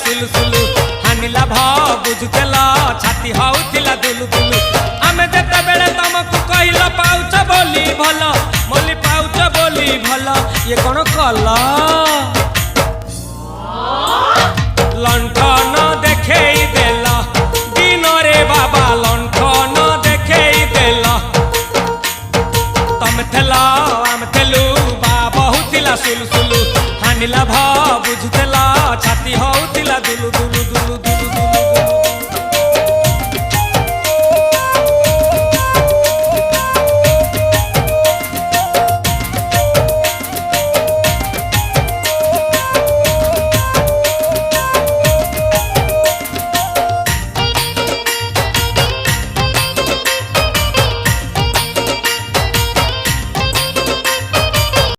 सुलु हानिला भ बुझुतेला छाती होउतिला दुलु दुलु आमे जेते बेले तुमको कहिला पाउच बोली भल मोली पाउच बोली भल ये कोन कला लंठन देखेई देला दिन रे बाबा लंठन देखेई देला तम थेला आम थेलु बाबा हुतिला सुलु सुलु हानिला भ बुझुतेला छाती होउतिला दुलु दुलु।